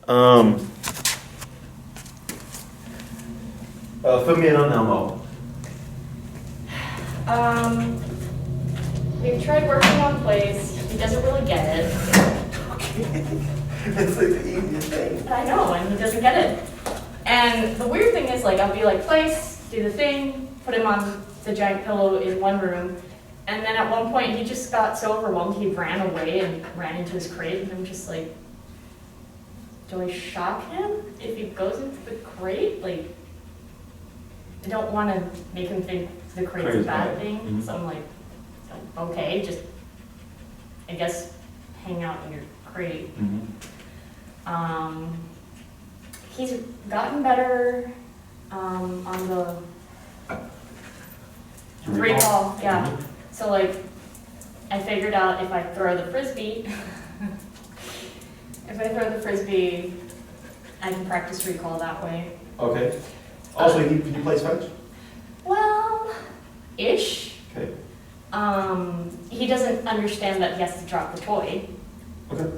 Fill me in on Elmo. We've tried working on plays. He doesn't really get it. Okay. It's like the easiest thing. I know, and he doesn't get it. And the weird thing is, like, I'll be like, place, do the thing, put him on the giant pillow in one room, and then at one point he just got so overwhelmed he ran away and ran into his crate, and I'm just like, do I shock him if he goes into the crate? Like, I don't want to make him think the crate's a bad thing, Mm-hmm. so I'm like, okay, just, I guess, hang out in your crate. Mm-hmm. He's gotten better on the recall, yeah. Mm-hmm. So like, I figured out if I throw the frisbee, I can practice recall that way. Okay. Also, he plays fetch? Well, ish. Okay. He doesn't understand that he has to drop the toy. Okay.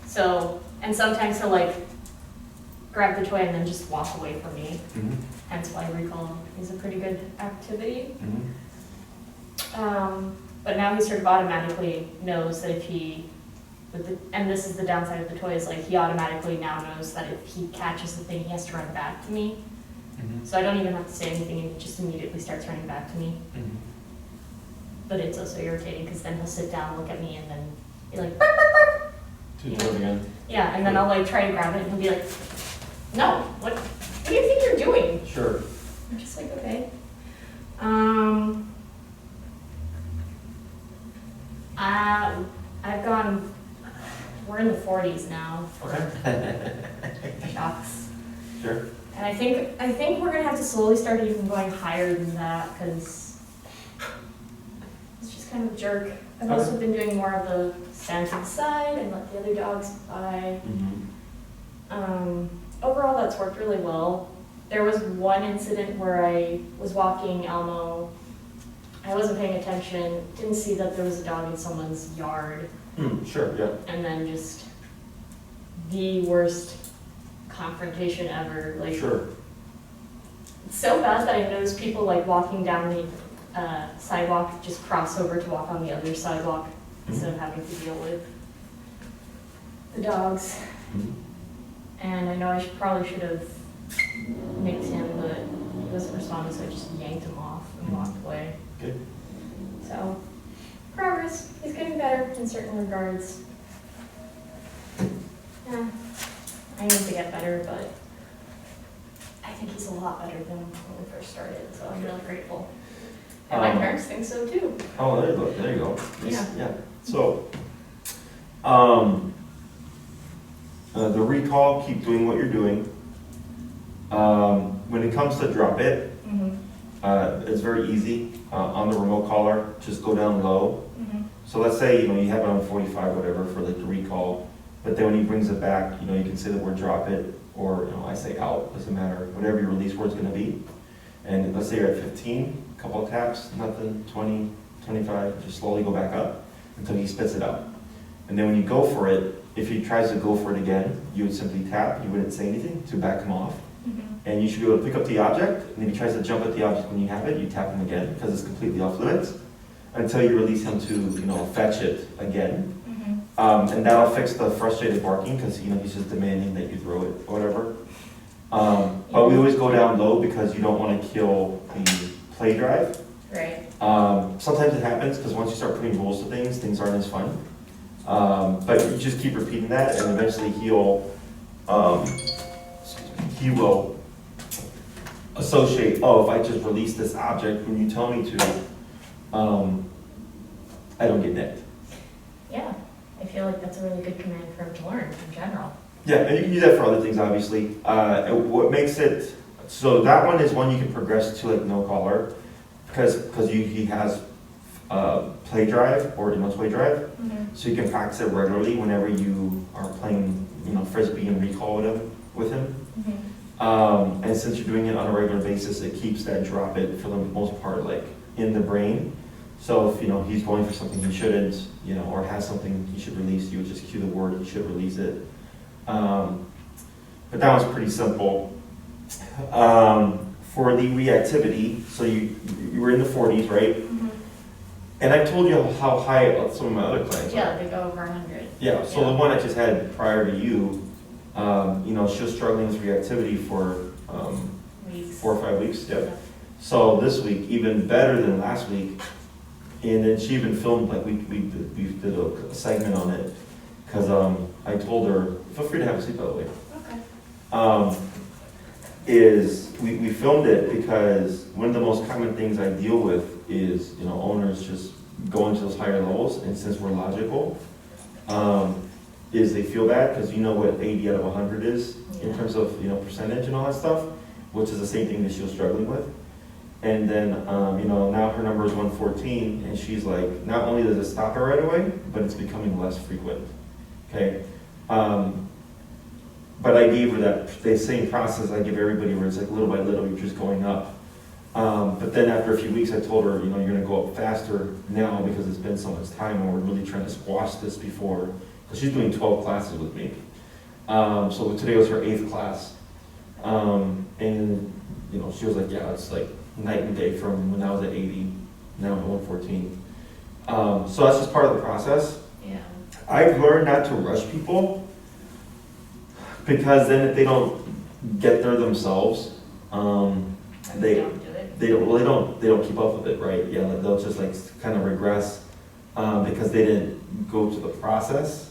So, and sometimes he'll like grab the toy and then just walk away from me. Mm-hmm. Hence why recall is a pretty good activity. Mm-hmm. But now he sort of automatically knows that if he, and this is the downside of the toy, is like he automatically now knows that if he catches the thing, he has to run back to me. Mm-hmm. So I don't even have to say anything, and he just immediately starts running back to me. Mm-hmm. But it's also irritating because then he'll sit down, look at me, and then be like, bark, bark, bark. Two toys again. Yeah, and then I'll like try to grab it, and he'll be like, no, what do you think you're doing? Sure. I'm just like, okay. I've gone, we're in the 40s now. Okay. Shocks. Sure. And I think we're gonna have to slowly start even going higher than that, because it's just kind of a jerk. I've also been doing more of the stand to the side and let the other dogs by. Mm-hmm. Overall, that's worked really well. There was one incident where I was walking Elmo. I wasn't paying attention, didn't see that there was a dog in someone's yard, Sure, yeah. and then just the worst confrontation ever. Like, Sure. it's so bad that I noticed people like walking down the sidewalk just cross over to walk on the other sidewalk instead of having to deal with the dogs. Mm-hmm. And I know I probably should have nicked him, but he wasn't responding, so I just yanked him off and walked away. Good. So, progress. He's getting better in certain regards. Yeah, I need to get better, but I think he's a lot better than when we first started, so I'm really grateful. And my parents think so too. Oh, there you go. There you go. Yeah. Yeah. So, the recall, keep doing what you're doing. When it comes to drop it, it's very easy. On the remote collar, just go down low. So let's say, you have it on 45, whatever, for like the recall, but then when he brings it back, you can say the word drop it, or, I say out, doesn't matter, whatever your release word's gonna be. And let's say you're at 15, a couple of taps, nothing, 20, 25, just slowly go back up until he spits it out. And then when you go for it, if he tries to go for it again, you would simply tap, you wouldn't say anything to back him off. And you should be able to pick up the object, and if he tries to jump at the object when you have it, you tap him again, because it's completely off limits, until you release him to, fetch it again. And that'll fix the frustrated barking, because, he's just demanding that you throw it, or whatever. But we always go down low, because you don't want to kill the play drive. Right. Sometimes it happens, because once you start putting rules to things, things aren't as fun. But you just keep repeating that, and eventually he will associate, if I just release this object when you tell me to, I don't get nicked. Yeah, I feel like that's a really good command for him to learn in general. Yeah, and you can do that for other things, obviously. What makes it, so that one is one you can progress to like no collar, because he has play drive or toy drive, so you can practice it regularly whenever you are playing, frisbee and recall with him. And since you're doing it on a regular basis, it keeps that drop it for the most part like in the brain. So if he's going for something he shouldn't, or has something he should release, you would just cue the word, he should release it. but that was pretty simple. For the reactivity, so you were in the 40s, right? Mhm. And I told you how high some of my other clients are. Yeah, they go over 100. Yeah, so the one I just had prior to you, she was struggling with reactivity for Weeks. 4 or 5 weeks. Yeah. So this week, even better than last week, and then she even filmed, like we did a segment on it, because I told her, feel free to have a seat by the way. Okay. We filmed it because one of the most common things I deal with is, owners just going to those higher levels, and since we're logical, is they feel bad, because you know what 80 out of 100 is in terms of, percentage and all that stuff, which is the same thing that she was struggling with. And then, now her number is 114, and she's like, not only does it stop her right away, but it's becoming less frequent, okay? But I gave her the same process I give everybody, where it's like little by little, you're just going up. But then after a few weeks, I told her, you're gonna go up faster now because it's been so much time, and we're really trying to squash this before, because she's doing 12 classes with me. So today was her 8th class. And, she was like, yeah, it's like night and day from when I was at 80, now I'm at 114. So that's just part of the process. Yeah. I've learned not to rush people, because then if they don't get there themselves, they don't do it. they don't keep up with it, right? Yeah, they'll just like kind of regress because they didn't go to the process.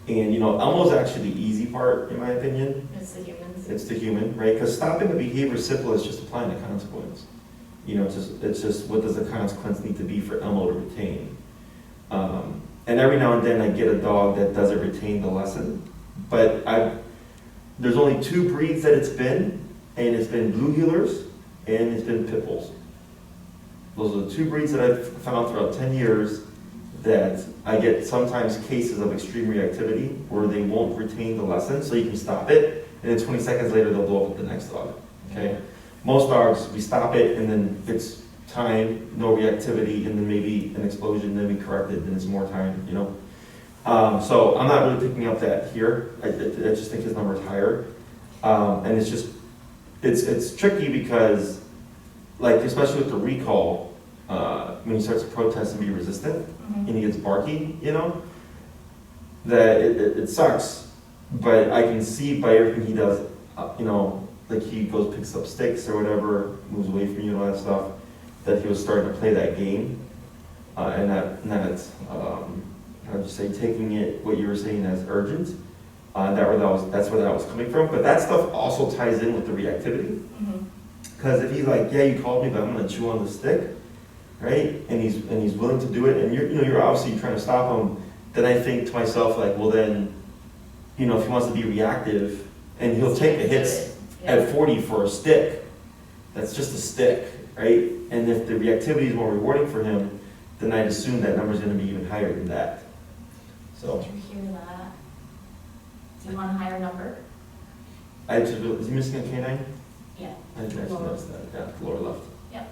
And Elmo's actually the easy part, in my opinion. It's the humans. It's the human, right? Because stopping the behavior is simple as just applying the consequence. It's just what does the consequence need to be for Elmo to retain? And every now and then I get a dog that doesn't retain the lesson, but there's only 2 breeds that it's been, and it's been blue heelers and it's been pit bulls. Those are the 2 breeds that I've found throughout 10 years that I get sometimes cases of extreme reactivity where they won't retain the lesson, so you can stop it, and then 20 seconds later they'll blow up with the next dog, okay? Most dogs, we stop it, and then it's time, no reactivity, and then maybe an explosion, then we correct it, then it's more time, So I'm not really picking up that here. I just think his number is higher. And it's just, it's tricky because, like, especially with the recall, when he starts to protest and be resistant, and he gets barky, that it sucks. But I can see by everything he does, like he goes, picks up sticks or whatever, moves away from you and all that stuff, that he was starting to play that game. And that I would just say taking it, what you were saying, as urgent. That's where that was coming from. But that stuff also ties in with the reactivity. Because if he's like, yeah, you called me, but I'm gonna chew on the stick, right? And he's willing to do it, and you're obviously trying to stop him. Then I think to myself, like, well then, if he wants to be reactive, and he'll take the hits at 40 for a stick, that's just a stick, right? And if the reactivity is more rewarding for him, then I'd assume that number's gonna be even higher than that. So. Did you hear that? Do you want a higher number? Is he missing a canine? Yeah. I didn't actually notice that. Yeah, lower left. Yep.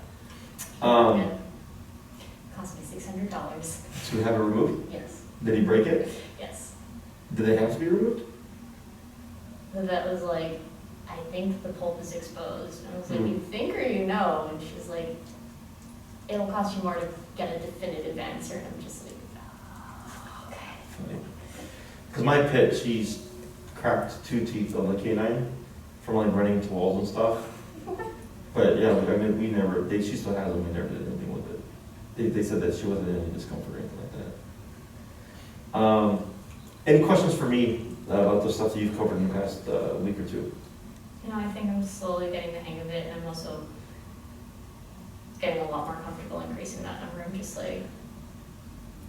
Cost me $600. To have it removed? Yes. Did he break it? Yes. Did they have to be removed? The vet was like, I think the pulp is exposed. And I was like, you think or you know? And she's like, it'll cost you more to get a definitive answer. And I'm just like, oh, okay. Because my pit, she's cracked 2 teeth on the canine from like running into walls and stuff. But yeah, I mean, she still has them, we never did anything with it. They said that she wasn't in any discomfort or anything like that. Any questions for me about the stuff that you've covered in the past week or 2? I think I'm slowly getting the hang of it, and I'm also getting a lot more comfortable increasing that number. I'm just like,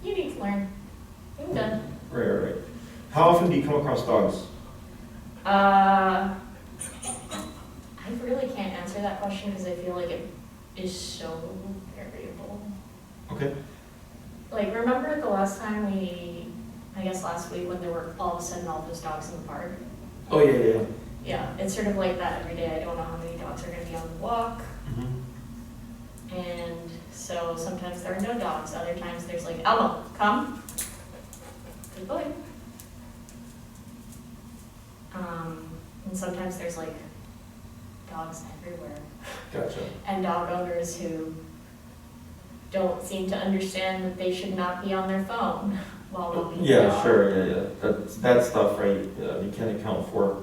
you need to learn. I'm done. Right. How often do you come across dogs? I really can't answer that question because I feel like it is so variable. Okay. Like, remember the last time last week when there were all of a sudden all those dogs in the park? Oh, yeah. Yeah, it's sort of like that every day. I don't know how many dogs are going to be on the walk. And so sometimes there are no dogs. Other times there's like, Elmo, come. Good boy. And And sometimes there's like dogs everywhere. Gotcha. And dog owners who don't seem to understand that they should not be on their phone while walking the Yeah, dog. sure, yeah. That stuff, right, you can't account for.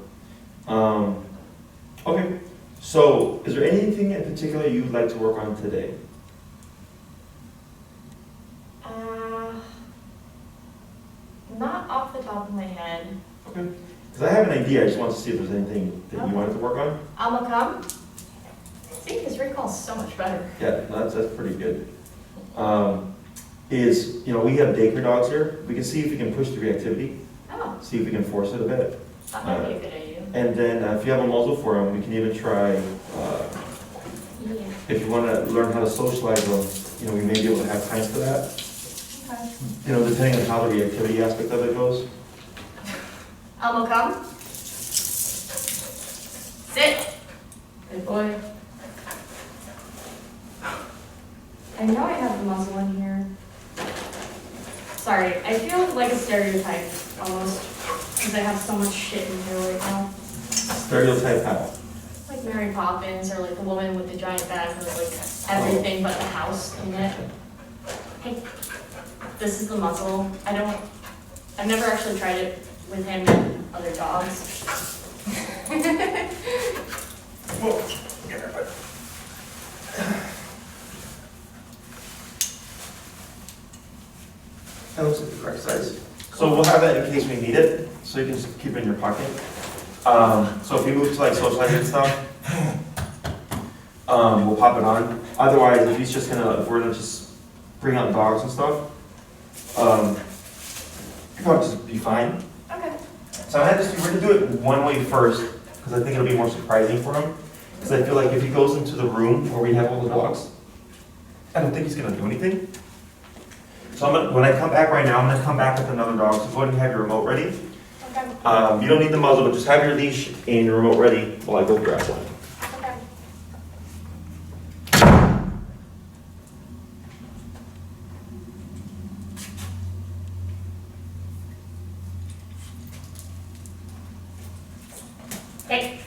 Okay, so is there anything in particular you'd like to work on today? Not off the top of my head. Okay. Because I have an idea, I just want to see if there's anything that you wanted to work on. Elmo, come. See, his recall's so much better. Yeah, no, that's pretty good. We have Daycare dogs here. We can see if we can push the reactivity, Oh, see if we can force it a bit. that might be a good idea. And then if you have a muzzle for them, we can even try, Yeah. if you want to learn how to socialize them, we may be able to have time for that. Okay. Depending on how the reactivity aspect of it goes. Elmo, come. Sit. Good boy. I know I have the muzzle in here. Sorry, I feel like a stereotype almost, because I have so much shit in here right now. Stereotype how? Like Mary Poppins, or like the woman with the giant bag with like everything but the house in it. Hey, this is the muzzle. I've never actually tried it with him and other dogs. Whoa, get her foot. That looks like the correct size. So we'll have that in case we need it, so you can just keep it in your pocket. So if you move to like socializing and stuff, we'll pop it on. Otherwise, if we're gonna just bring out dogs and stuff, it'll probably just be fine. Okay. So we're gonna do it one way first, because I think it'll be more surprising for him. Because I feel like if he goes into the room where we have all the dogs, I don't think he's gonna do anything. So when I come back right now, I'm gonna come back with another dog, so go ahead and have your remote ready. Okay. You don't need the muzzle, but just have your leash and your remote ready while I go grab one. Okay. Hey.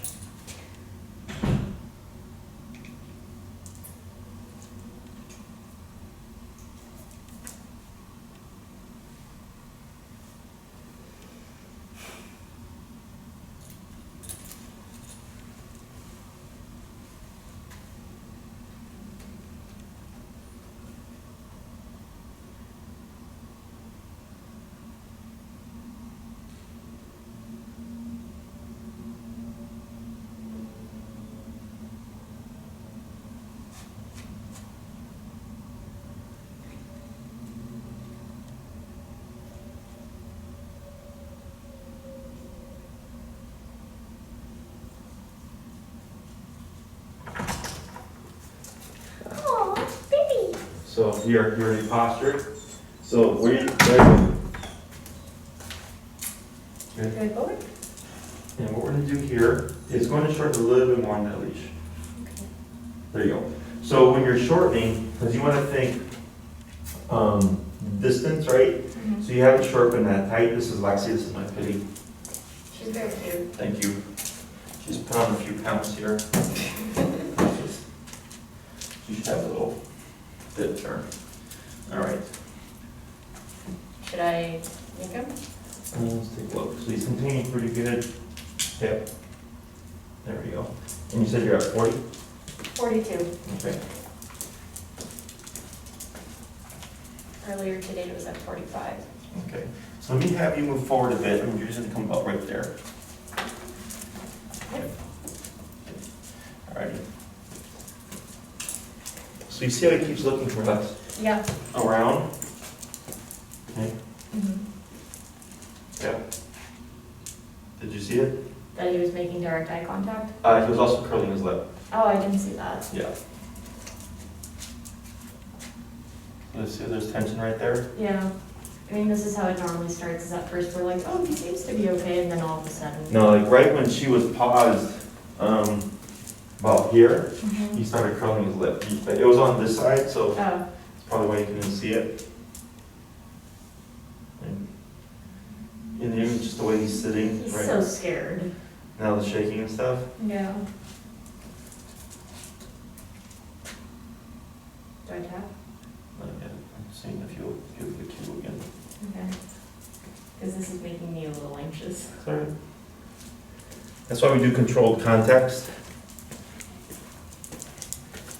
So you're already postured. So where you go. Good boy. And what we're gonna do here is going to shorten a little bit more on that leash. Okay. There you go. So when you're shortening, because you want to think distance, right? Mhm. So you haven't sharpened that tight. This is Lexi, this is my kitty. She's very cute. Thank you. She's put on a few pounds here. You should have a little bit of turn. All right. Should I make him? Let's take a look. So he's containing pretty good. Yep. There we go. And you said you're at 40? 42. Okay. Earlier today it was at 45. Okay. So let me have you move forward a bit. I'm just going to come about right there. All right. So you see how he keeps looking for us Yeah. around? Okay. Mm-hmm. Yeah. Did you see it? That he was making direct eye contact? He was also curling his lip. Oh, I didn't see that. Yeah. Let's see if there's tension right there. Yeah. I mean, this is how it normally starts, is at first we're like, oh, he seems to be okay, and then all of a sudden. No, like right when she was paused, about here, Mhm. he started curling his lip. It was on this side, so Oh, that's probably why you couldn't see it. And even just the way he's sitting, he's right? so scared. Now the shaking and stuff. Yeah. Do I tap? Not yet. I'm seeing if you'll give the cue again. Okay. Because this is making me a little anxious. Sorry. That's why we do controlled context.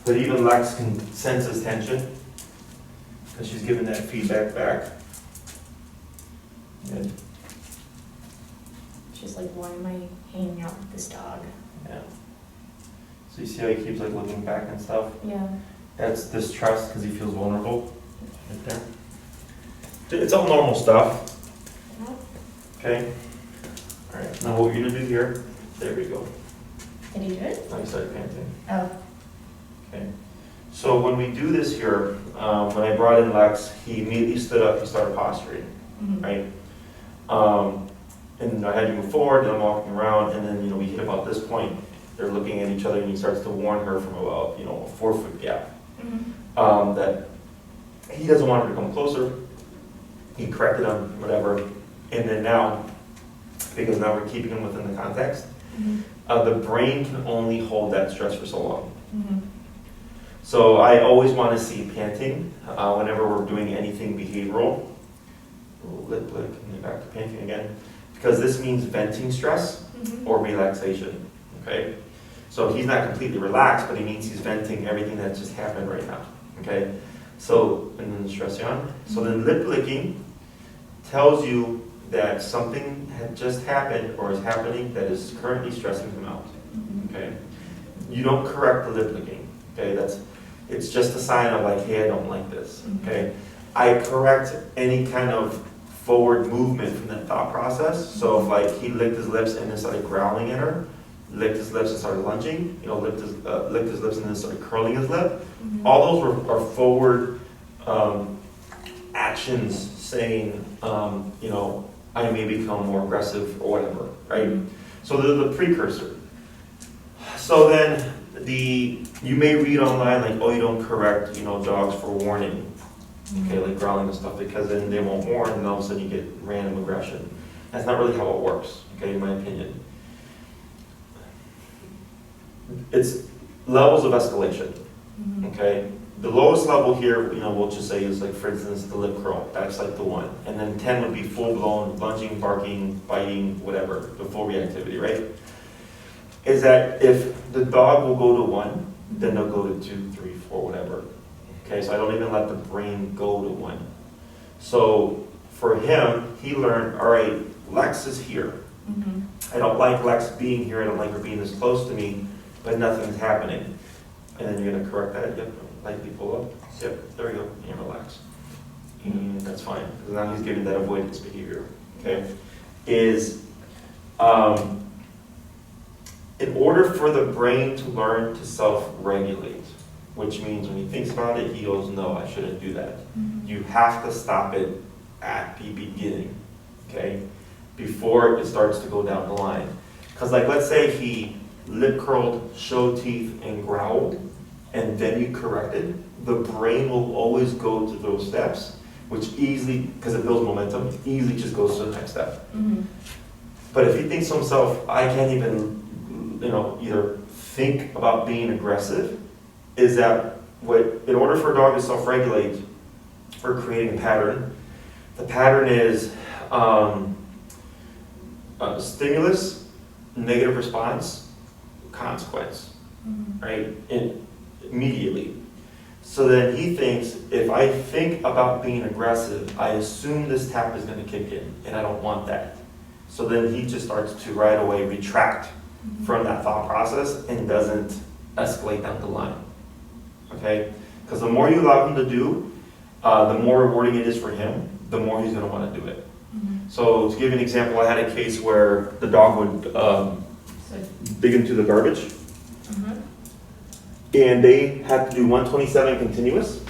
But even Lex can sense his tension because she's giving that feedback back. Good. She's like, why am I hanging out with this dog? Yeah. So you see how he keeps like looking back and stuff? Yeah. That's distrust because he feels vulnerable. Right there. It's all normal stuff. Okay. All right. Now what we're gonna do here? There we go. Did he do it? Now you start panting. Oh. Okay. So when we do this here, when I brought in Lex, he immediately stood up. He started posturing. Mm-hmm. Right. And I had to move forward, and I'm walking around, and then we hit about this point. They're looking at each other, and he starts to warn her from about a 4-foot gap. Mm-hmm. That he doesn't want her to come closer. He corrected him, whatever. And then now, because now we're keeping him within the context, the brain can only hold that stress for so long. Mm-hmm. So I always want to see panting whenever we're doing anything behavioral. Lip lick, and then back to panting again. Because this means venting stress or relaxation. Okay? So he's not completely relaxed, but he means he's venting everything that just happened right now. Okay? So, and then stress on. So then lip licking tells you that something had just happened or is happening that is currently stressing him out. Okay? You don't correct the lip licking. Okay? It's just a sign of like, hey, I don't like this. Okay? I correct any kind of forward movement from that thought process. So if like he licked his lips and then started growling at her, licked his lips and started lunging, licked his lips and then started curling his lip, all those are forward actions saying, I may become more aggressive or whatever, right? So they're the precursor. So then you may read online like, oh, you don't correct, dogs for warning. Okay, like growling and stuff, because then they won't warn, and all of a sudden you get random aggression. That's not really how it works, okay, in my opinion. It's levels of escalation, okay? The lowest level here, we'll just say is like, for instance, the lip curl. That's like the 1. And then 10 would be full-blown lunging, barking, biting, whatever, the full reactivity, right? Is that if the dog will go to 1, then they'll go to 2, 3, 4, whatever. Okay, so I don't even let the brain go to 1. So for him, he learned, all right, Lex is here. I don't like Lex being here. I don't like her being this close to me, but nothing's happening. And then you're going to correct that. Yep, lightly pull up. Yep, there we go. And relax. And that's fine. Because now he's getting that avoidance behavior. Okay, in order for the brain to learn to self-regulate, which means when he thinks about it, he goes, no, I shouldn't do that. You have to stop it at the beginning, okay? Before it starts to go down the line. Because like, let's say he lip curled, showed teeth, and growled, and then you corrected, the brain will always go to those steps, which easily, because it builds momentum, easily just goes to the next step. But if he thinks to himself, I can't even, either think about being aggressive, is that in order for a dog to self-regulate, we're creating a pattern. The pattern is stimulus, negative response, consequence, right? Immediately. So then he thinks, if I think about being aggressive, I assume this tap is going to kick in, and I don't want that. So then he just starts to right away retract from that thought process and doesn't escalate down the line. Okay? Because the more you allow him to do, the more rewarding it is for him, the more he's going to want to do it. So to give you an example, I had a case where the dog would dig into the garbage, and they had to do 127 continuous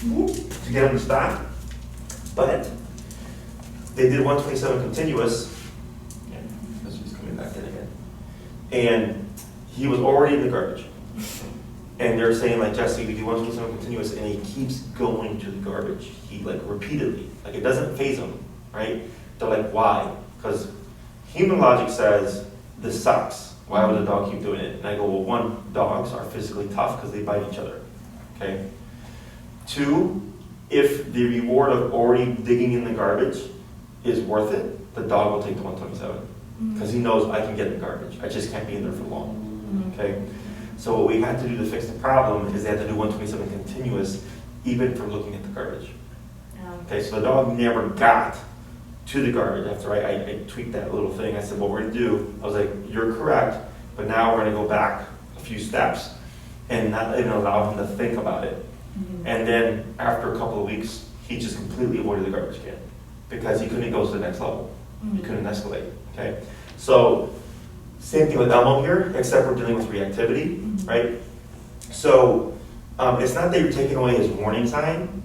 to get him to stop. But they did 127 continuous, because he's coming back in again, and he was already in the garbage. And they're saying, like, Jesse, we do 127 continuous, and he keeps going to the garbage. He, like, repeatedly. Like, it doesn't faze him, right? They're like, why? Because human logic says this sucks. Why would a dog keep doing it? And I go, well, one, dogs are physically tough because they bite each other, okay? Two, if the reward of already digging in the garbage is worth it, the dog will take the 127 because he knows I can get in the garbage. I just can't be in there for long, okay? So what we had to do to fix the problem is they had to do 127 continuous even for looking at the garbage. Okay, so the dog never got to the garbage after I tweaked that little thing. I said, what we're gonna do, I was like, you're correct, but now we're gonna go back a few steps and not even allow him to think about it. And then after a couple of weeks, he just completely avoided the garbage can because he couldn't go to the next level. He couldn't escalate, okay? So same thing with Elmo here, except we're dealing with reactivity, right? So it's not that you're taking away his warning sign,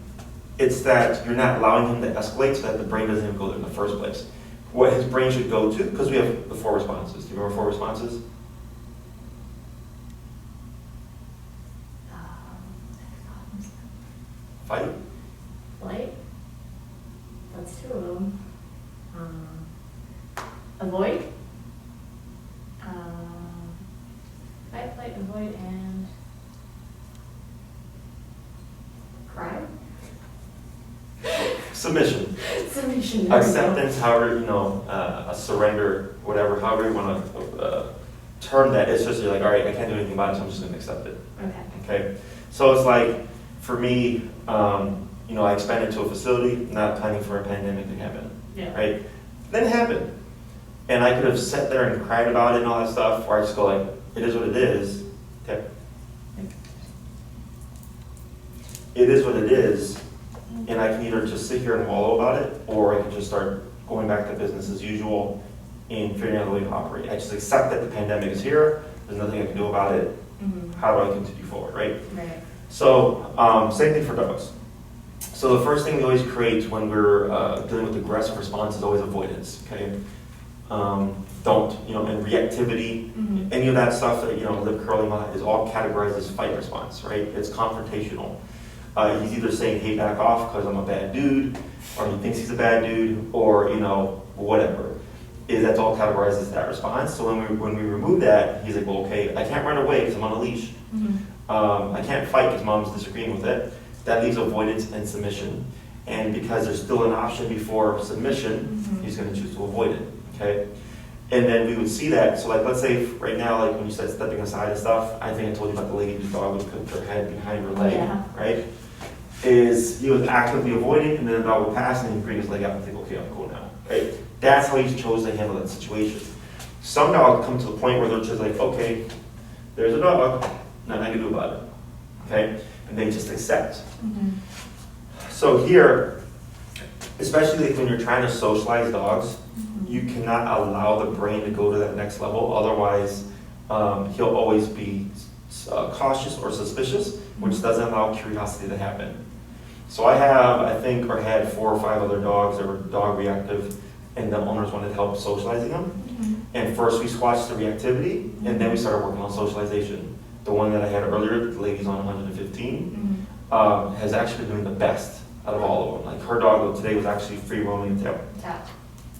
it's that you're not allowing him to escalate so that the brain doesn't even go there in the first place. What his brain should go to, because we have the 4 responses. Do you remember 4 responses? Fight? Flight? That's 2 of them. Avoid? Fight, flight, avoid, and cry? Submission. Submission. Acceptance, however, a surrender, whatever, however you want to term that. It's just you're like, all right, I can't do anything about it, so I'm just going to accept it. Okay. So it's like, for me, I expanded to a facility, not planning for a pandemic to happen. Yeah. Right? Then it happened. And I could have sat there and cried about it and all that stuff, or I just go like, it is what it is. Okay. It is what it is, and I can either just sit here and wallow about it, or I can just start going back to business as usual and figuring out a way to operate. I just accept that the pandemic is here, there's nothing I can do about it. How do I continue forward, right? Right. So, same thing for dogs. So the first thing we always create when we're dealing with aggressive response is always avoidance, okay? And reactivity, any of that stuff that, lip curling is all categorized as fight response, right? It's confrontational. He's either saying, hey, back off because I'm a bad dude, or he thinks he's a bad dude, or, whatever. That's all categorized as that response. So when we remove that, he's like, well, okay, I can't run away because I'm on a leash. I can't fight because mom's disagreeing with it. That leaves avoidance and submission. And because there's still an option before submission, he's going to choose to avoid it, okay? And then we would see that, so like let's say right now, like when you said stepping aside and stuff, I think I told you about the lady whose dog would put her head behind her leg, right? Is he was actively avoiding, and then the dog would pass, and he'd bring his leg out and think, okay, I'm cool now, right? That's how he chose to handle that situation. Some dogs come to the point where they're just like, okay, there's a dog, nothing I can do about it, okay? And they just accept. So here, especially like when you're trying to socialize dogs, you cannot allow the brain to go to that next level. Otherwise, he'll always be cautious or suspicious, which doesn't allow curiosity to happen. So I had 4 or 5 other dogs that were dog reactive, and the owners wanted help socializing them. And first we squashed the reactivity, and then we started working on socialization. The one that I had earlier, the lady's on 115, has actually been doing the best out of all of them. Like her dog today was actually free roaming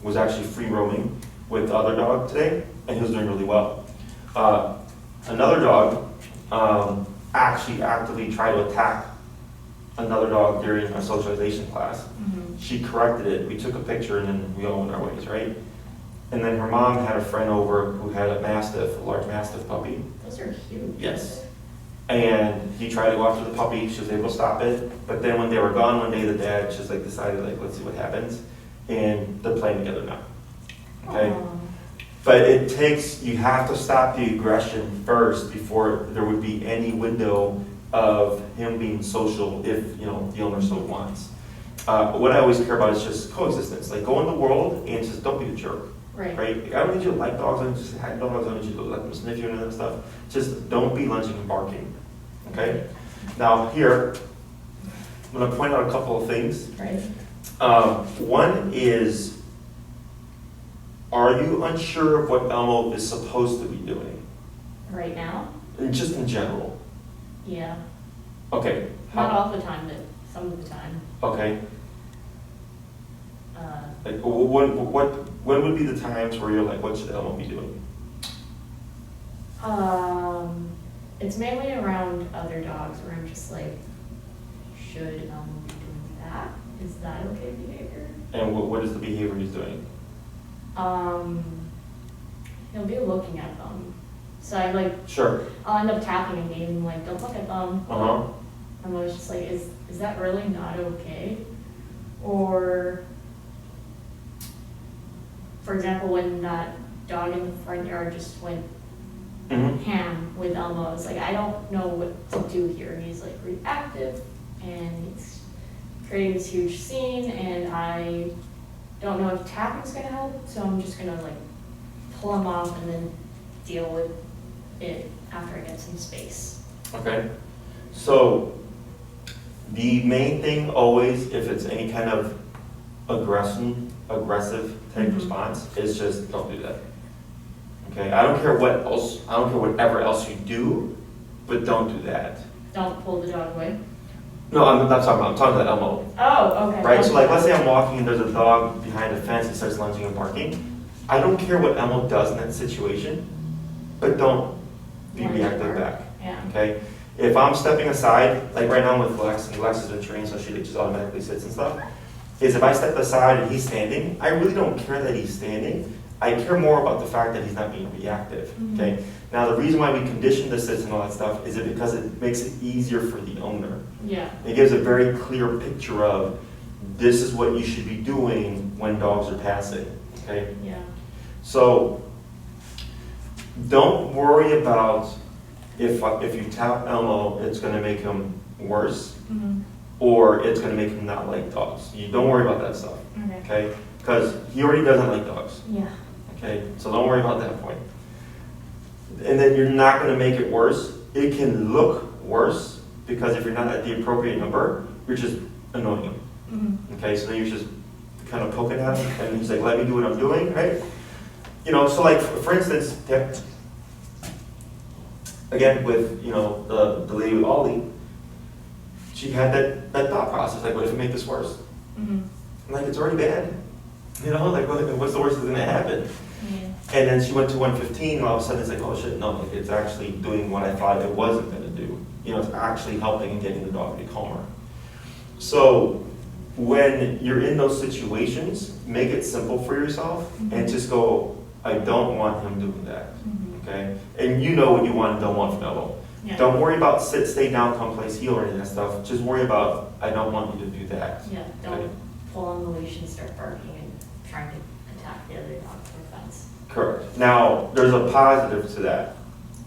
was actually free roaming with the other dog today, and he was doing really well. Another dog actually actively tried to attack another dog during our socialization class. She corrected it. We took a picture, and then we all went our ways, right? And then her mom had a friend over who had a large mastiff puppy. Those are huge. Yes. And he tried to go after the puppy. She was able to stop it. But then when they were gone one day, the dad just decided let's see what happens. And they're playing together now. Okay? But you have to stop the aggression first before there would be any window of him being social if, the owner so wants. What I always care about is just coexistence. Like, go in the world and just don't be a jerk. Right. Like, I don't need you to like dogs, I don't need you to have dogs, I don't need you to let them sniff you and that stuff. Just don't be lunging and barking. Okay? Now, here, I'm going to point out a couple of things. Right. One is, are you unsure of what Elmo is supposed to be doing? Right now? Just in general. Yeah. Okay. Not all the time, but some of the time. Okay. Like, when would be the times where you're like, what should Elmo be doing? It's mainly around other dogs where I'm just like, should Elmo be doing that? Is that okay behavior? And what is the behavior he's doing? He'll be looking at them. So I like, Sure. I'll end up tapping and being like, don't look at them. Uh-huh. I'm always just like, is that really not okay? Or, for example, when that dog in the front yard just went Mm-hmm. ham with Elmo, it's like, I don't know what to do here. He's like reactive and he's creating this huge scene, and I don't know if tapping's gonna help, so I'm just gonna like pull him off and then deal with it after I get some space. Okay. So the main thing always, if it's any kind of aggressive type Mhm. response, is just don't do that. Okay. I don't care what else. I don't care whatever else you do, but don't do that. Don't pull the dog away. No, I'm not talking about. I'm talking about Elmo. Oh, okay. Right. So like, let's say I'm walking and there's a dog behind a fence and starts lunging and barking. I don't care what Elmo does in that situation, but don't be Lunge reactive or- back. Yeah. Okay? If I'm stepping aside, like right now with Lex, and Lex has been trained so she just automatically sits and stuff, is if I step aside and he's standing, I really don't care that he's standing. I care more about the fact that he's not being reactive. Mhm. Okay? Now the reason why we condition the sits and all that stuff is it because it makes it easier for the owner. Yeah. It gives a very clear picture of this is what you should be doing when dogs are passing. Okay? Yeah. So don't worry about if you tap Elmo, it's going to make him worse, Mhm. or it's going to make him not like dogs. You don't worry about that stuff, Okay. okay? Because he already doesn't like dogs, Yeah. okay? So don't worry about that point. And then you're not going to make it worse. It can look worse because if you're not at the appropriate number, you're just annoying him, Mhm. okay? So then you're just kind of poking at him, and he's like, let me do what I'm doing, right? You know, so like, for instance, again, with, you know, the lady with Ollie, she had that thought process, like, what if we make this worse? Mhm. Like, it's already bad. You know, like, what's the worst that's gonna happen? Yeah. And then she went to 115, and all of a sudden it's like, oh shit, no, like, it's actually doing what I thought it wasn't gonna do. You know, it's actually helping and getting the dog to be calmer. So, when you're in those situations, make it simple for yourself, and just go, I don't want him doing that. Mhm. Okay? And you know what you want and don't want from Elmo. Yeah. Don't worry about sit, stay down, come place, heel, or any of that stuff. Just worry about, I don't want you to do that. Yeah. Okay? Don't pull on the leash and start barking and trying to attack the other dog for fence. Correct. Now, there's a positive to that.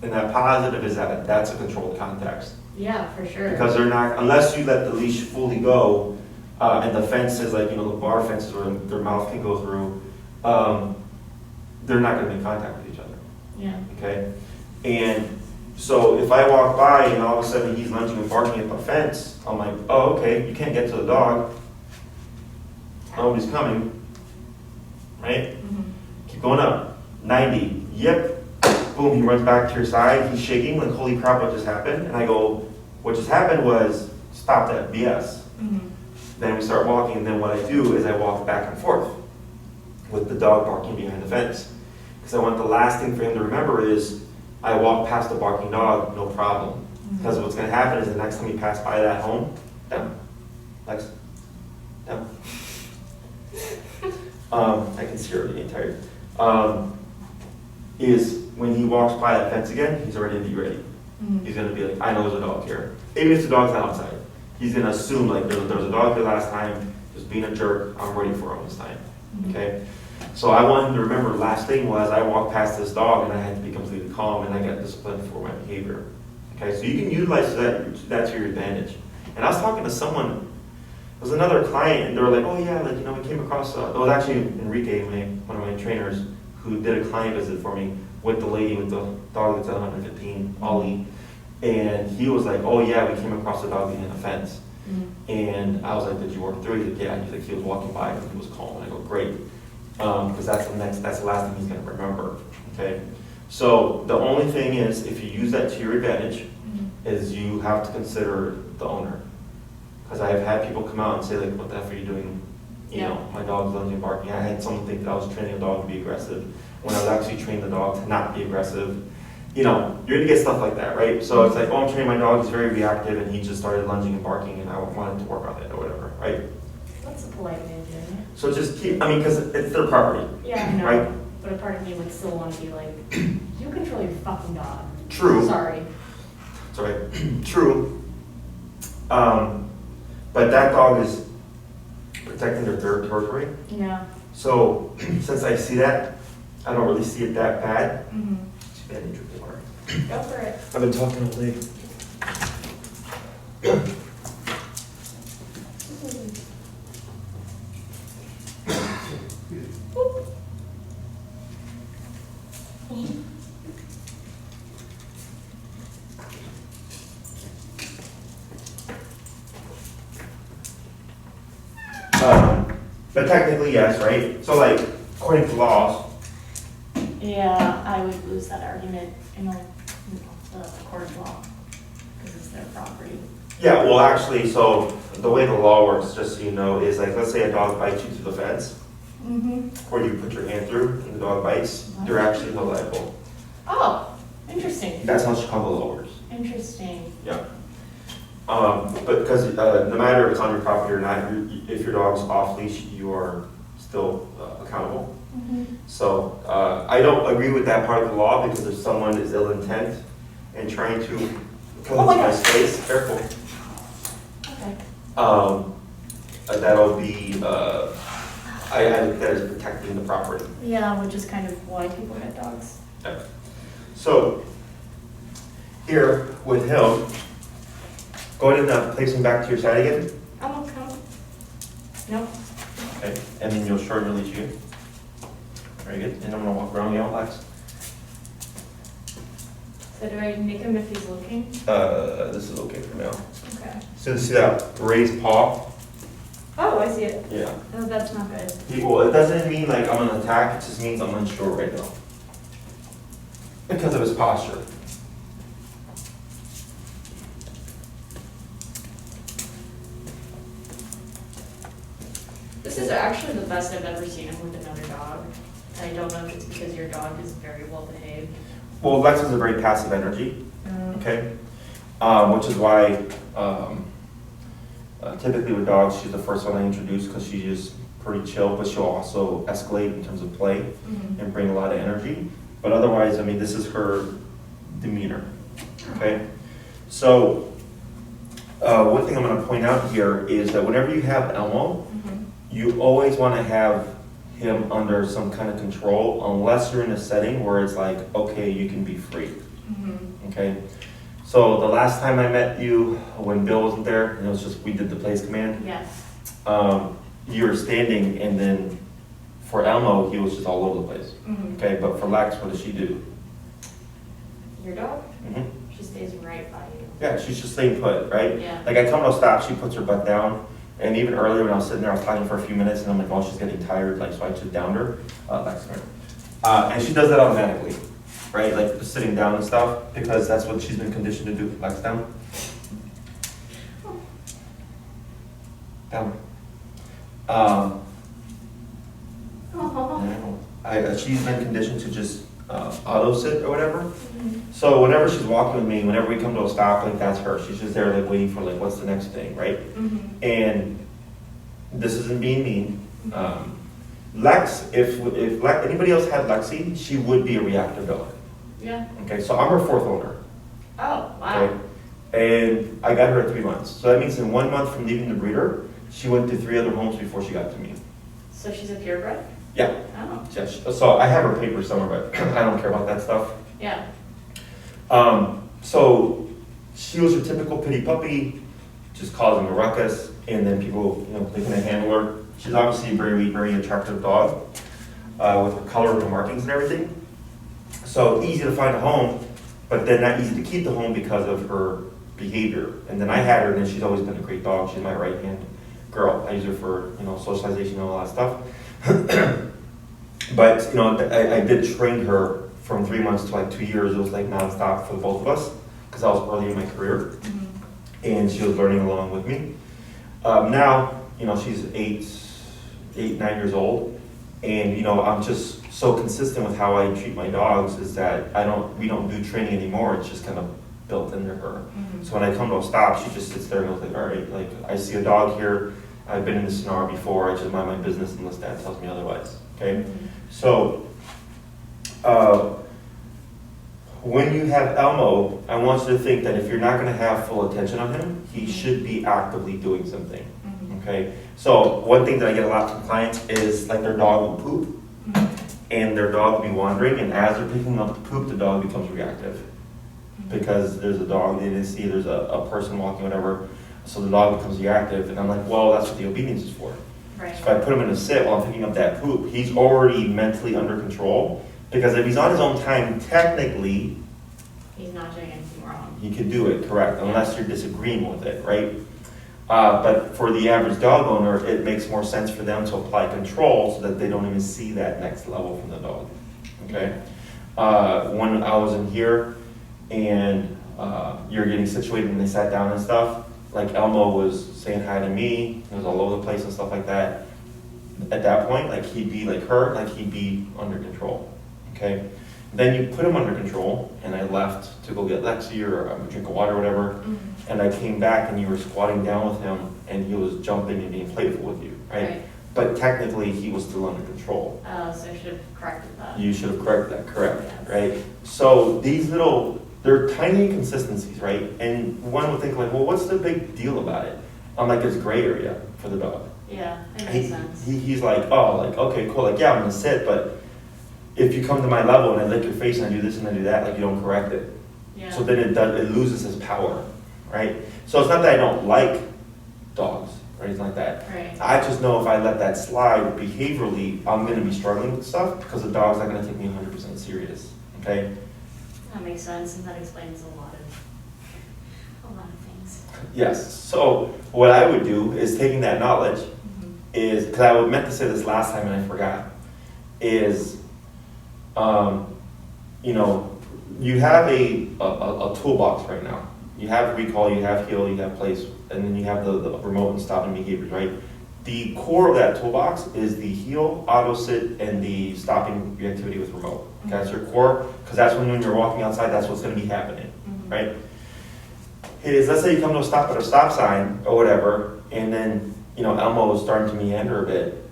And that positive is that that's a controlled context. Yeah, for sure. Because they're not, unless you let the leash fully go, and the fence is like, you know, the bar fences where their mouth can go through, they're not gonna make contact with each other. Yeah. Okay? And so if I walk by and all of a sudden he's lunging and barking at the fence, I'm like, oh, okay, you can't get to the dog. Nobody's coming. Right? Mhm. Keep going up. 90. Yep. Boom, he runs back to your side. He's shaking, like, holy crap, what just happened? And I go, what just happened was, stop that BS. Mhm. Then we start walking, and then what I do is I walk back and forth with the dog barking behind the fence. Because I want the last thing for him to remember is, I walk past the barking dog, no problem. Because what's going to happen is the next time you pass by that home, down, Lex, down. I can see her getting tired. Is when he walks by that fence again, he's already going to be ready. Mhm. He's going to be like, I know there's a dog here. Even if the dog's not outside. He's going to assume, like, there was a dog here last time, just being a jerk, I'm ready for him this time. Mhm. Okay? So I want him to remember, last thing was, I walked past this dog and I had to be completely calm and I got disciplined for my behavior. Okay, so you can utilize that to your advantage. And I was talking to someone, it was another client, and they were like, oh yeah, like, you know, we came across, it was actually Enrique, one of my trainers, who did a client visit for me with the lady with the dog that's at 115, Ollie. And he was like, oh yeah, we came across a dog behind a fence. Mhm. And I was like, did you work through it? He's like, yeah. He's like, he was walking by and he was calm. And I go, great. Because that's the last thing he's going to remember. Okay. So the only thing is, if you use that to your advantage, Mhm. is you have to consider the owner. Because I've had people come out and say, like, what the F are you doing? You know, my dog's lunging and barking. I had someone think that I was training a dog to be aggressive when I was actually training the dog to not be aggressive. you know, you're gonna get stuff like that, right? So it's like, oh, I'm training my dog, he's very reactive, and he just started lunging and barking, and I wanted to work on it or whatever, right? That's a polite way of doing it. So just keep, I mean, because it's their property. Yeah, I know. Right? But a part of me would still want to be like, you control your fucking dog. True. Sorry. It's all right. True. But that dog is protecting their territory. Yeah. So since I see that, I don't really see it that bad. Mm-hmm. Too bad I didn't drink the water. Go for it. I've been talking all day. But technically, yes, right? So like, according to laws, Yeah, I would lose that argument in the court of law, because it's their property. yeah, well, actually, so the way the law works, just so you know, is like, let's say a dog bites you through the fence, Mm-hmm. or you put your hand through and the dog bites, you're actually held liable. Oh, interesting. That's how Chicago law works. Interesting. Yeah. But because no matter if it's on your property or not, if your dog's off leash, you are still accountable. Mm-hmm. So I don't agree with that part of the law, because if someone is ill intent and trying to come Oh my into my God. space, careful. Okay. That'll be, I look at that as protecting the property. Yeah, which is kind of why people get dogs. Yeah. So here with him, go ahead and place him back to your side again. I'm okay. Nope. Okay, and then you'll shorten your leash again. Very good, and I'm gonna walk around the outlex. So do I nick him if he's looking? This is okay for now. Okay. So see that raised paw? Oh, I see it. Yeah. Oh, that's not good. Well, it doesn't mean like I'm gonna attack, it just means I'm unsure right now. Because of his posture. This is actually the best I've ever seen him with another dog. I don't know if it's because your dog is very well behaved. Well, Lex is a very passive energy, okay? Which is why typically with dogs, she's the first one I introduce, because she's just pretty chill, but she'll also escalate in terms of play Mm-hmm. and bring a lot of energy. But otherwise, I mean, this is her demeanor, okay? So one thing I'm gonna point out here is that whenever you have Elmo, Mm-hmm. you always wanna have him under some kind of control, unless you're in a setting where it's like, okay, you can be free, Mm-hmm. okay? So the last time I met you, when Bill wasn't there, and it was just, we did the place command, Yes. you were standing, and then for Elmo, he was just all over the place, Mm-hmm. okay? But for Lex, what does she do? Your dog? Mhm. She stays right by you. Yeah, she's just staying put, right? Yeah. Like I come to a stop, she puts her butt down, and even earlier when I was sitting there, I was talking for a few minutes, and I'm like, oh, she's getting tired, like, so I just downed her. Lex, come here. And she does that automatically, right? Like just sitting down and stuff, because that's what she's been conditioned to do. Lex, down. Down. Oh. She's been conditioned to just auto sit or whatever. Mhm. So whenever she's walking with me, whenever we come to a stop, like that's her. She's just there like waiting for like what's the next thing, right? Mhm. And this isn't being mean. Lex, if anybody else had Lexi, she would be a reactive dog. Yeah. Okay, so I'm her fourth owner. Oh, wow. Okay, and I got her at 3 months. So that means in 1 month from leaving the breeder, she went to 3 other homes before she got to me. So she's a purebred? Yeah. Oh. Yeah, so I have her papers somewhere, but I don't care about that stuff. Yeah. So she was your typical pity puppy, just causing a ruckus, and then people, they couldn't handle her. She's obviously a very, very attractive dog, with her color and her markings and everything. So easy to find a home, but then not easy to keep the home because of her behavior. And then I had her, and then she's always been a great dog. She's my right hand girl. I use her for, socialization and all that stuff. But, I did train her from 3 months to like 2 years. It was like nonstop for the both of us, because I was early in my career, Mhm. and she was learning along with me. Now, she's 9 years old, And, you know, I'm just so consistent with how I treat my dogs is that we don't do training anymore. It's just kind of built into her. So when I come to a stop, she just sits there and goes like, all right, like I see a dog here. I've been in this scenario before. I just mind my business unless Dad tells me otherwise. Okay. So when you have Elmo, I want you to think that if you're not going to have full attention on him, he should be actively doing something. Okay. So one thing that I get a lot from clients is like their dog will poop, and their dog will be wandering, and as they're picking up the poop, the dog becomes reactive because there's a dog they didn't see, there's a person walking, whatever. So the dog becomes reactive, and I'm like, well, that's what the obedience is for. Right. So if I put him in a sit while I'm picking up that poop, he's already mentally under control, because if he's on his own time, technically, He's not doing anything wrong. he can do it, correct, unless you're disagreeing with it, right? But for the average dog owner, it makes more sense for them to apply control so that they don't even see that next level from the dog, okay? When I was in here, and you're getting situated and they sat down and stuff, like Elmo was saying hi to me, he was all over the place and stuff like that. At that point, like he'd be like hurt, like he'd be under control, okay? Then you put him under control, and I left to go get Lexi or a drink of water or whatever, and I came back and you were squatting down with him and he was jumping and being playful with you, right? But technically he was still under control. Oh, so I should have corrected that. You should have corrected that, correct, Yes. right? So these they're tiny inconsistencies, right? And one would think like, well, what's the big deal about it? I'm like, it's gray area for the dog. Yeah, it makes sense. He's like, oh, like, okay, cool, like, yeah, I'm gonna sit, but if you come to my level and I lick your face and I do this and I do that, like, you don't correct it. Yeah. So then it loses its power, right? So it's not that I don't like dogs or anything like that. Right. I just know if I let that slide behaviorally, I'm gonna be struggling with stuff because the dog's not gonna take me 100% serious, okay? That makes sense, and that explains a lot of things. Yes, so what I would do is taking that knowledge is, because I meant to say this last time and I forgot, is, you know, you have a toolbox right now. You have recall, you have heal, you have place, and then you have the remote and stopping behaviors, right? The core of that toolbox is the heal, auto sit, and the stopping reactivity with remote. Okay, that's your core, because that's when you're walking outside, that's what's going to be happening, right? Let's say you come to a stop at a stop sign or whatever, and then, you know, Elmo is starting to meander a bit.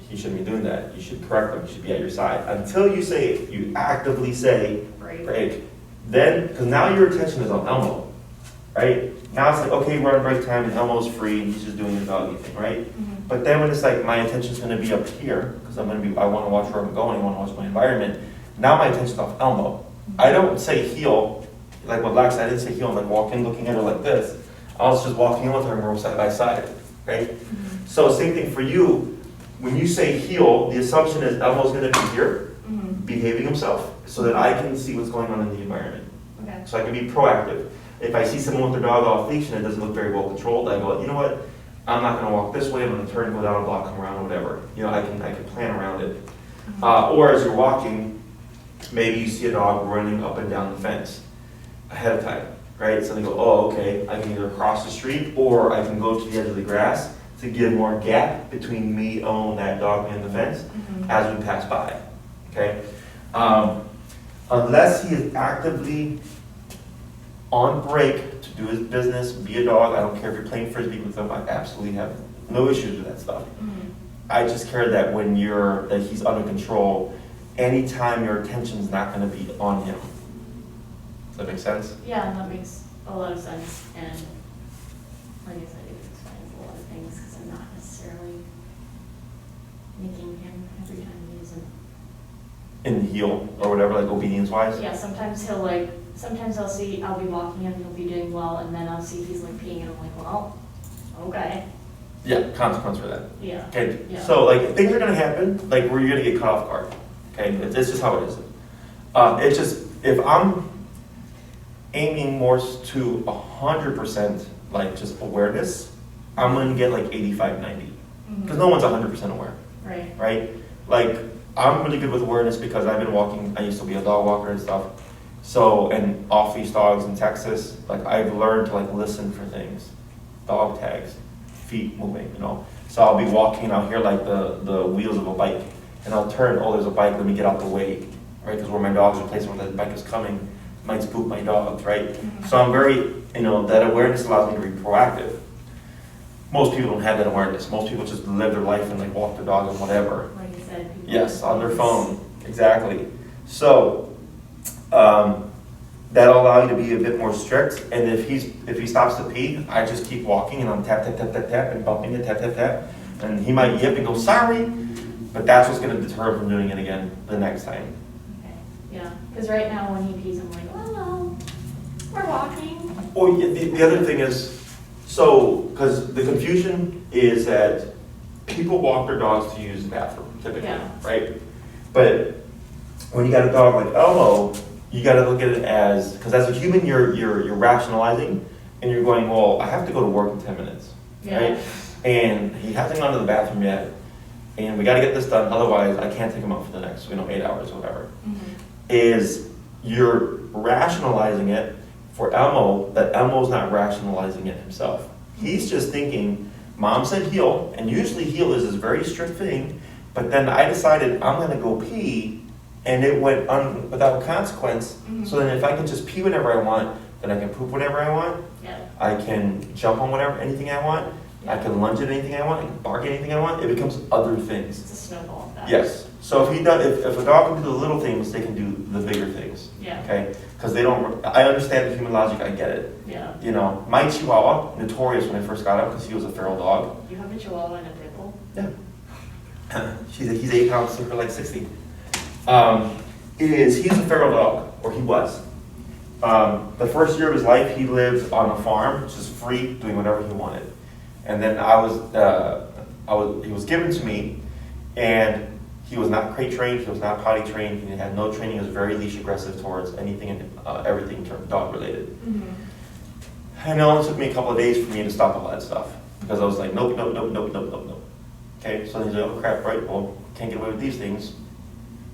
He shouldn't be doing that. You should correct him. He should be at your side. Until you actively say, break. Then, because now your attention is on Elmo, right? Now it's like, okay, we're on break time and Elmo's free and he's just doing his doggy thing, right? But then when it's like, my attention's gonna be up here, because I wanna watch where I'm going, I wanna watch my environment. Now my attention's off Elmo. I don't say heel, like with Lex, I didn't say heel, I'm like walking, looking at her like this. I was just walking in with her and we're side by side, right? So same thing for you. When you say heel, the assumption is Elmo's gonna be here, behaving himself, so that I can see what's going on in the environment. Okay. So I can be proactive. If I see someone with their dog off leash and it doesn't look very well controlled, I go, you know what? I'm not gonna walk this way, I'm gonna turn, go down a block, come around, or whatever. You know, I can plan around it. Or as you're walking, maybe you see a dog running up and down the fence ahead of time, right? So they go, oh, okay, I can either cross the street or I can go to the edge of the grass to get more gap between me and that dog and the fence as we pass by, okay? Unless he is actively on break to do his business, be a dog, I don't care if you're playing frisbee with him, I absolutely have no issues with that stuff. I just care that when that he's under control, anytime your attention's not gonna be on him. Does that make sense? Yeah, that makes a lot of sense, and like I said, it explains a lot of things, because I'm not necessarily making him every time he isn't. In the heel or whatever, like obedience wise? Yeah, sometimes I'll be walking and he'll be doing well, and then I'll see he's like peeing, and I'm like, well, okay. Yeah, consequence for that. Yeah. Okay, Yeah. so like things are gonna happen, like where you're gonna get caught off guard. Okay, it's just how it is. It's just, if I'm aiming more to 100% like just awareness, I'm gonna get like 85, 90. Because no one's 100% aware, Right. right? Like, I'm really good with awareness because I've been walking, I used to be a dog walker and stuff. So, and off-leash dogs in Texas, like I've learned to like listen for things, dog tags, feet moving, you know. So I'll be walking and I'll hear like the wheels of a bike. and I'll turn, oh, there's a bike, let me get out the way, right? Because where my dogs are placed when the bike is coming, might spook my dogs, right? So I'm very, that awareness allows me to be proactive. Most people don't have that awareness. Most people just live their life and like walk their dog and whatever. Like you said. Yes, on their phone, exactly. So that'll allow you to be a bit more strict. And if he stops to pee, I just keep walking and I'm tap, tap, tap, tap, tap, and bumping it, tap, tap, tap. And he might yip and go, sorry, but that's what's gonna deter him from doing it again the next time. Okay, yeah, because right now when he pees, I'm like, oh no, we're walking. Well, the other thing is, because the confusion is that people walk their dogs to use the bathroom, typically, Yeah. right? But when you got a dog like Elmo, you got to look at it as, because as a human, you're rationalizing, and you're going, well, I have to go to work in 10 minutes, right? And he hasn't gone to the bathroom yet, and we got to get this done, otherwise I can't take him out for the next, 8 hours or whatever. Is you're rationalizing it for Elmo, that Elmo's not rationalizing it himself. He's just thinking, Mom said heel, and usually heel is this very strict thing, but then I decided I'm gonna go pee, and it went without consequence, so then if I can just pee whenever I want, then I can poop whenever I want, I can jump on anything I want, I can lunge at anything I want, I can bark at anything I want, it becomes other things. It's a snowball effect. Yes. So if a dog can do the little things, they can do the bigger things. Yeah. Okay? Because I understand the human logic, I get it. Yeah. My Chihuahua, notorious when I first got him because he was a feral dog. You have a Chihuahua and a pit bull? Yeah. He's 8 pounds, so we're like 60. He's a feral dog, or he was. The first year of his life, he lived on a farm, just free, doing whatever he wanted. And then he was given to me, and he was not crate trained, he was not potty trained, he had no training, he was very leash aggressive towards anything and everything dog related. And it only took me a couple of days for me to stop all that stuff, because I was like, nope, nope, nope, nope, nope, nope, nope. Okay, so he's like, oh crap, right, well, can't get away with these things,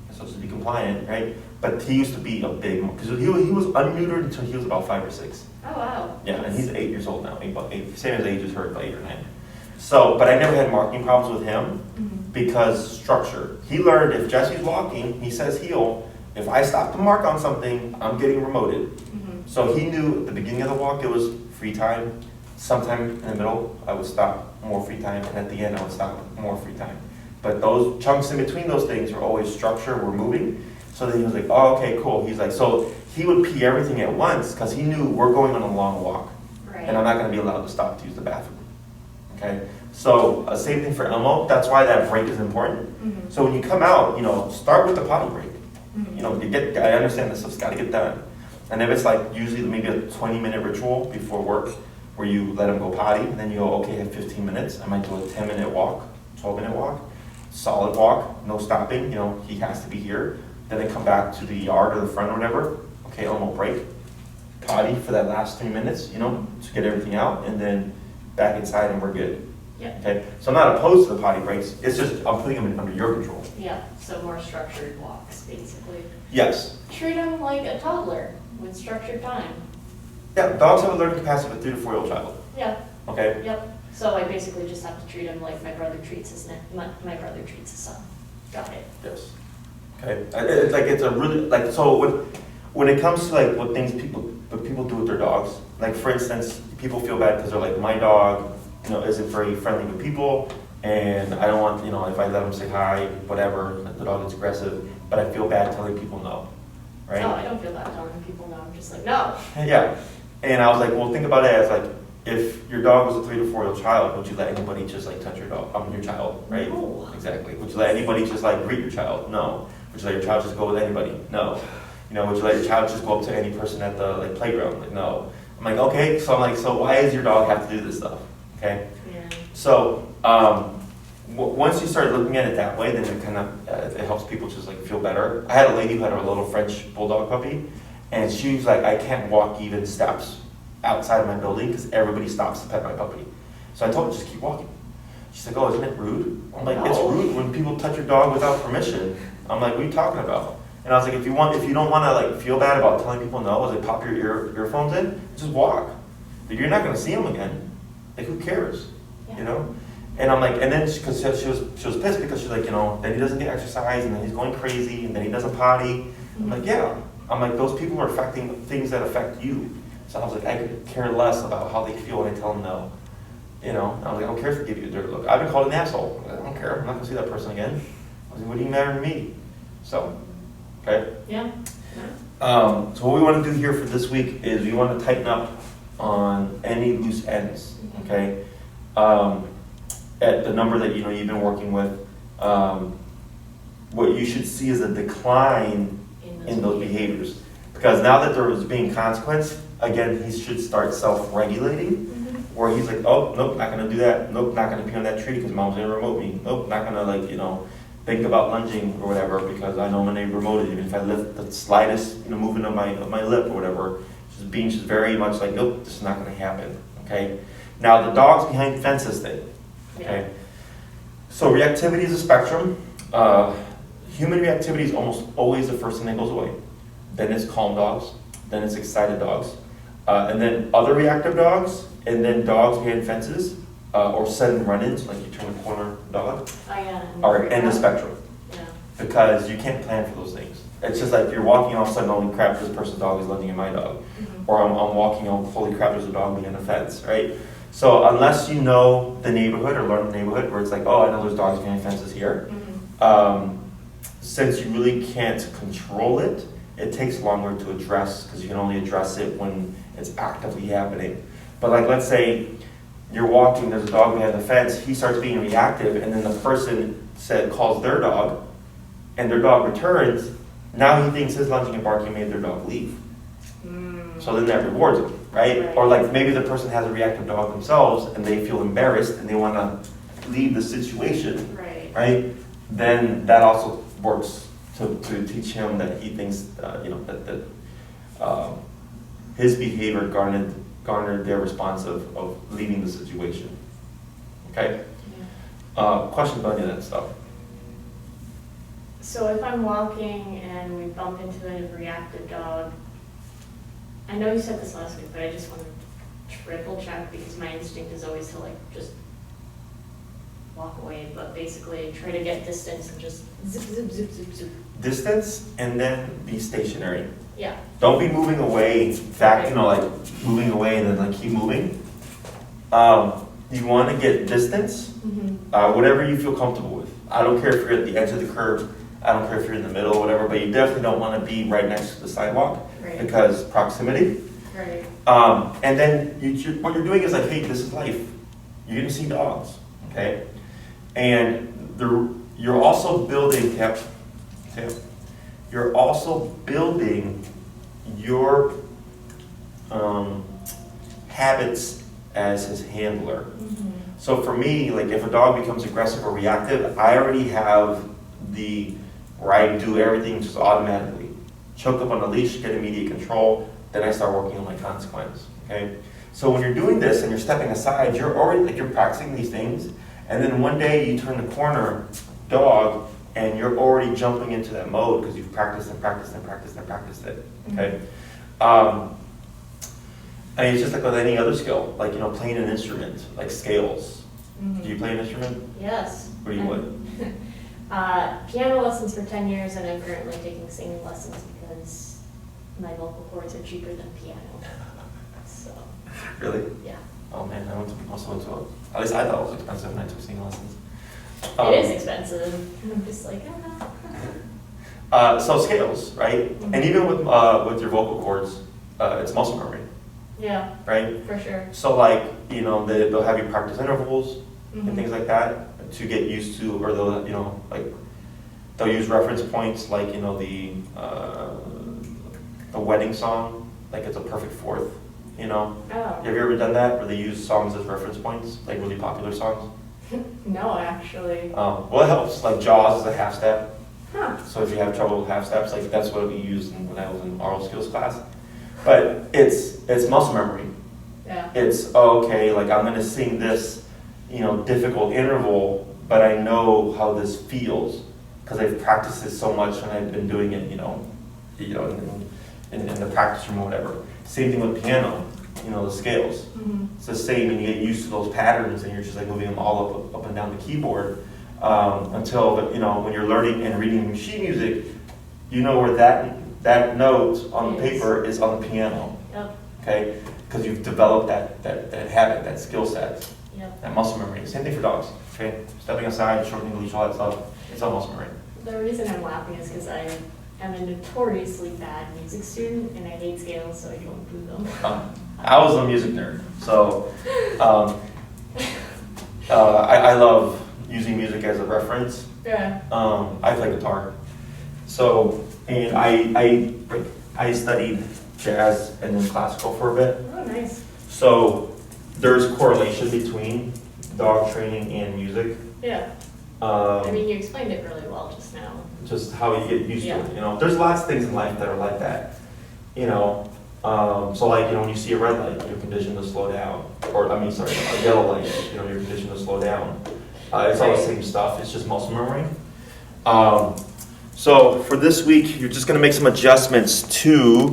I'm supposed to be compliant, right? But he used to be a big, because he was unneutered until he was about 5 or 6. Oh wow. Yeah, and he's 8 years old now, same as age as her, about 8 or 9. So, but I never had marking problems with him because structure. He learned if Jesse's walking, he says heel, if I stop to mark on something, I'm getting remoted. So he knew at the beginning of the walk it was free time. Sometime in the middle, I would stop, more free time, and at the end I would stop, more free time. But those chunks in between those things were always structure, we're moving. So then he was like, oh, okay, cool. He's like, so he would pee everything at once because he knew we're going on a long walk. And I'm not going to be allowed to stop to use the bathroom. Okay? So same thing for Elmo. That's why that break is important. So when you come out, start with the potty break. I understand this stuff's got to get done. And if it's like usually maybe a 20-minute ritual before work where you let him go potty, and then you go, okay, I have 15 minutes. I might do a 10-minute walk, 12-minute walk, solid walk, no stopping. He has to be here. Then they come back to the yard or the front or whatever. Okay, Elmo break. Potty for that last 3 minutes, to get everything out, and then back inside and we're good. Okay, so I'm not opposed to the potty breaks. It's just I'm putting them under your control. Yeah, so more structured walks, basically. Yes. Treat them like a toddler with structured time. Yeah, dogs have a learning capacity of a 3 to 4 year old child. Yeah. Okay. Yep. So I basically just have to treat him like my brother treats his my brother treats his son. Got it. Yes. Okay. It's a really so when it comes to what people do with their dogs. Like for instance, people feel bad because they're like, my dog, isn't very friendly with people, and I don't want, if I let him say hi, whatever, the dog is aggressive, but I feel bad telling people no, right? No, I don't feel bad telling people no. I'm just like, no. Yeah, and I was like, well, think about it as if your dog was a 3 to 4 year old child, would you let anybody just touch your dog, your child, right? No. Exactly. Would you let anybody just greet your child? No. Would you let your child just go with anybody? No. Would you let your child just go up to any person at the playground? No. I'm like, okay, so so why does your dog have to do this stuff? Okay. Yeah. So once you start looking at it that way, then it kind of it helps people just feel better. I had a lady who had a little French bulldog puppy, and she was like, I can't walk even steps outside of my building because everybody stops to pet my puppy. So I told her, just keep walking. She's like, oh, isn't it rude? I'm like, it's rude when people touch your dog without permission. I'm like, what are you talking about? And I was like, if you don't want to feel bad about telling people no, I was like, pop your earphones in, just walk. But you're not going to see them again. Who cares? Yeah. And I'm like, and then because she was pissed because she's like, you know, then he doesn't get exercise, and then he's going crazy, and then he doesn't potty. I'm like, yeah. I'm like, those people are affecting things that affect you. So I was like, I could care less about how they feel when I tell them no. You know, I was like, I don't care if they give you a dirty look. I've been called an asshole. I don't care. I'm not gonna see that person again. I was like, what do you matter to me? So, okay. Yeah. So what we want to do here for this week is we want to tighten up on any loose ends. Okay. At the number that you've been working with, what you should see is a decline in those behaviors. Because now that there is being consequence, again, he should start self-regulating, where he's like, oh, nope, not gonna do that. Nope, not gonna pee on that tree because mom's gonna remote me. Nope, not gonna think about lunging or whatever because I know when they remote it, even if I lift the slightest movement of my lip or whatever, just very much like, nope, this is not gonna happen. Okay. Now the dogs behind fences thing. Okay. So reactivity is a spectrum. Human reactivity is almost always the first thing that goes away. Then it's calm dogs. Then it's excited dogs. And then other reactive dogs. And then dogs behind fences. Or sudden run-ins, like you turn a corner dog. Are in the spectrum. Yeah. Because you can't plan for those things. It's just like you're walking all of a sudden, holy crap, this person's dog is lunging at my dog. Or I'm walking on, holy crap, there's a dog behind a fence, right? So unless you know the neighborhood or learn the neighborhood where it's like, oh, I know there's dogs behind fences here. Since you really can't control it, it takes longer to address because you can only address it when it's actively happening. But like, let's say you're walking, there's a dog behind the fence, he starts being reactive, and then the person calls their dog, and their dog returns. Now he thinks his lunging and barking made their dog leave. So then that rewards him, right? Or like maybe the person has a reactive dog themselves, and they feel embarrassed, and they want to leave the situation, right? Then that also works to teach him that he thinks, that his behavior garnered their response of leaving the situation. Okay? Questions about any of that stuff? So if I'm walking and we bump into a reactive dog, I know you said this last week, but I just want to triple check because my instinct is always to just walk away, but basically try to get distance and just zip, zip, zip, zip, zip. Distance and then be stationary. Yeah. Don't be moving away, back, moving away and then keep moving. You want to get distance, whatever you feel comfortable with. I don't care if you're at the edge of the curb, I don't care if you're in the middle or whatever, but you definitely don't want to be right next to the sidewalk because proximity. Right. And then what you're doing is like, hey, this is life. You're going to see dogs, okay? And you're also building, you're also building your habits as his handler. So for me, like if a dog becomes aggressive or reactive, I already have where I do everything just automatically. Choke up on the leash, get immediate control, then I start working on my consequence, okay? So when you're doing this and you're stepping aside, you're already, you're practicing these things, and then one day you turn the corner, dog, and you're already jumping into that mode because you've practiced and practiced and practiced and practiced it, okay? And it's just like with any other skill, like, playing an instrument, like scales. Do you play an instrument? Yes. What do you what? Piano lessons for 10 years, and I'm currently taking singing lessons because my vocal cords are cheaper than piano. So. Really? Yeah. Oh man, I also went to at least I thought it was expensive when I took singing lessons. It is expensive, and I'm just like, So scales, right? And even with your vocal cords, it's muscle memory. Yeah. Right? For sure. So they'll have you practice intervals and things like that to get used to, or they'll use reference points like the wedding song, like it's a perfect fourth. Oh. Have you ever done that where they use songs as reference points, like really popular songs? No, actually. Well, it helps. Like Jaws is a half step. Huh. So if you have trouble with half steps, that's what we used when I was in oral skills class. But it's muscle memory. Yeah. It's okay. Like I'm gonna sing this, difficult interval, but I know how this feels because I've practiced it so much and I've been doing it, in the practice room or whatever. Same thing with piano. the scales. It's the same, and you get used to those patterns, and you're just like moving them all up and down the keyboard until when you're learning and reading sheet music, you know where that note on the paper is on the piano. Yep. Okay, because you've developed that habit, that skill set, that muscle memory. Same thing for dogs. Okay, stepping aside, shortening the leash, all that stuff. It's all muscle memory. The reason I'm laughing is because I am a notoriously bad music student, and I hate scales, so I don't do them. I was a music nerd, so I love using music as a reference. Yeah. I play guitar, so and I studied jazz and then classical for a bit. Oh, nice. So there's correlation between dog training and music. Yeah. I mean, you explained it really well just now. Just how you get used to it. There's lots of things in life that are like that. So like when you see a red light, you're conditioned to slow down. Or a yellow light, you're conditioned to slow down. It's all the same stuff. It's just muscle memory. So for this week, you're just going to make some adjustments to